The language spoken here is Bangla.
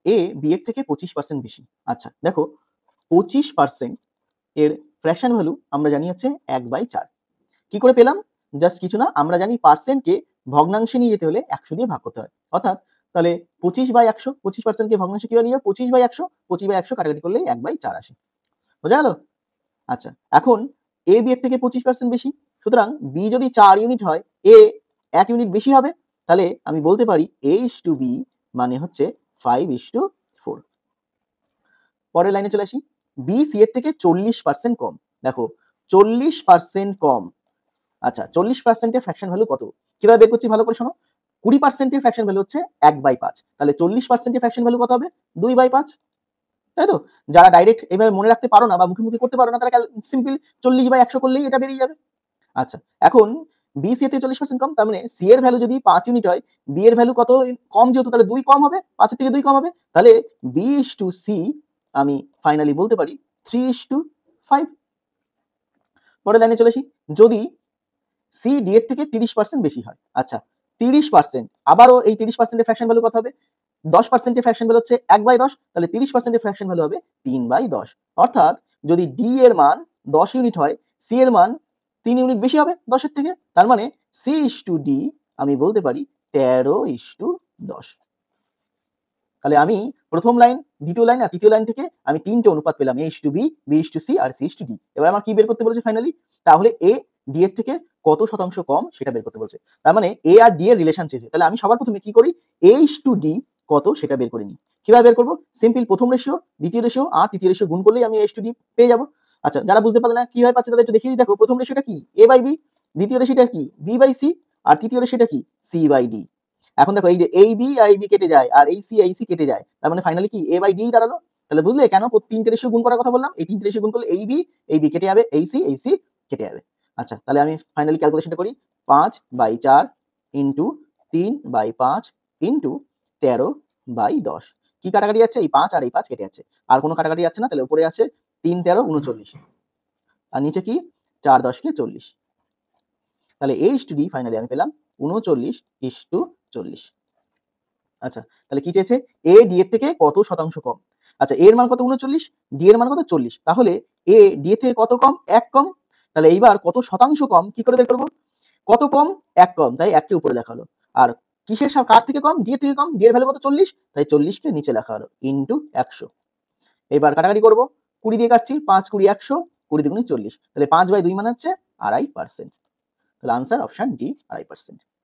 এ বি এর থেকে 25% বেশি। আচ্ছা দেখো 25% এর ফ্র্যাকশন ভ্যালু আমরা জানি হচ্ছে 1/4। কি করে পেলাম? জাস্ট কিছু না, আমরা জানি পার্সেন্টকে ভগ্নাংশে নিয়ে যেতে হলে 100 দিয়ে ভাগ করতে হয়। অর্থাৎ তাহলে 25/100, 25% কে ভগ্নাংশে কিভাবে নিয়ে যাবো? 25/100, 25/100 কাটাকাটি করলেই 1/4 আসে। বোঝা গেল? আচ্ছা, এখন এ বি এর থেকে 25% বেশি, সুতরাং বি যদি 4 ইউনিট হয়, এ 1 ইউনিট বেশি হবে, তাহলে আমি বলতে পারি A/B মানে হচ্ছে 5/4। পরের লাইনে চলে আসি, বি সি এর থেকে 40% কম। দেখো 40% কম। আচ্ছা 40% এর ফ্র্যাকশন ভ্যালু কত? কিভাবে বের করছি ভালো করে শোনো। 20% এর ফ্র্যাকশন ভ্যালু হচ্ছে 1/5, তাহলে 40% এর ফ্র্যাকশন ভ্যালু কত হবে? 2/5, তাই তো? যারা ডাইরেক্ট এভাবে মনে রাখতে পারো না বা মুখে মুখে করতে পারো না, তারা সিম্পল 40/100 করলেই এটা বেরিয়ে যাবে। আচ্ছা, এখন বি সি এর থেকে 40% কম, তার মানে সি এর ভ্যালু যদি 5 ইউনিট হয়, বি এর ভ্যালু কত কম, যেহেতু তাহলে 2 কম হবে, 5 এর থেকে 2 কম হবে, তাহলে বি ইস টু সি আমি ফাইনালি বলতে পারি 3:5। পরের লাইনে চলে আসি, যদি সি ডি এর থেকে 30% বেশি হয়। আচ্ছা 30%, আবারও এই 30% এর ফ্র্যাকশন ভ্যালু কত হবে? 10% এর ফ্র্যাকশন ভ্যালু হচ্ছে 1/10, তাহলে 30% এর ফ্র্যাকশন ভ্যালু হবে 3/10। অর্থাৎ যদি ডি এর মান 10 ইউনিট হয়, সি এর মান 3 ইউনিট বেশি হবে 10 এর থেকে, তার মানে সি ইস টু ডি আমি বলতে পারি 13:10। তাহলে আমি প্রথম লাইন, দ্বিতীয় লাইন আর তৃতীয় লাইন থেকে আমি 3টে অনুপাত পেলাম, A is to B, B is to C আর সি ইস টু ডি। এবার আমার কি বের করতে বলেছে ফাইনালি? তাহলে এ ডি এর থেকে কত শতাংশ কম সেটা বের করতে বলছে। তার মানে এ আর ডি এর রিলেশন চেয়েছে। তাহলে আমি সবার প্রথমে কি করি? এ ইস টু ডি কত সেটা বের করে নিই। কিভাবে বের করবো? সিম্পল প্রথম রেশিও, দ্বিতীয় রেশিও আর তৃতীয় রেশিও গুণ করলেই আমি এ ইস টু ডি পেয়ে যাবো। আচ্ছা যারা বুঝতে পারলে না কিভাবে পাচ্ছে তাদের একটু দেখিয়ে দিই। দেখো প্রথম রেশিওটা কি? এ বাই বি, দ্বিতীয় রেশিওটা কি? বি বাই সি, আর তৃতীয় রেশিওটা কি? C by D. এখন দেখো এই যে এই বি আর এই বি কেটে যায়, আর এই সি কেটে যায়, তার মানে ফাইনালি কি এ বাই ডি দাঁড়ালো। তাহলে বুঝলে কেন তিনটে রেশিও গুণ করার কথা বললাম? এই তিনটে রেশিও গুণ করলে এই বি কেটে যাবে, এই সি কেটে যাবে। আচ্ছা তাহলে আমি ফাইনালি ক্যালকুলেশনটা করি, 5/4 ইন্টু 3/5 ইন্টু 13/10। কি কাটাকাটি যাচ্ছে? এই 5 আর এই 5 কেটে যাচ্ছে, আর কোনো কাটাকাটি যাচ্ছে না, তাহলে উপরে আছে 3 13 39, আর নিচে কি 4 10 কে 40। তাহলে এ ইস টু ডি ফাইনালি আমি পেলাম 39:40। আচ্ছা তাহলে কি চেয়েছে? এ ডি এর থেকে কত শতাংশ কম। আচ্ছা এর মান কত? 39, ডি এর মান কত? 40। তাহলে এ ডি এর থেকে কত কম? 1 কম। তাহলে এইবার কত শতাংশ কম কি করে বের করব? কত কম? 1 কম, তাই 1 কে উপরে লেখা হলো। আর কিসের কার থেকে কম? ডি এর থেকে কম। ডি এর ভ্যালু কত? 40, তাই 40 কে নিচে লেখা হলো ইনটু 100। এবার কাটাকাটি করব, 20 দিয়ে কাটছি, 5 20 100, 20 দুগুণে 40, তাহলে 5/2 মানে হচ্ছে 2.5%। তাহলে আনসার অপশন ডি 2.5%।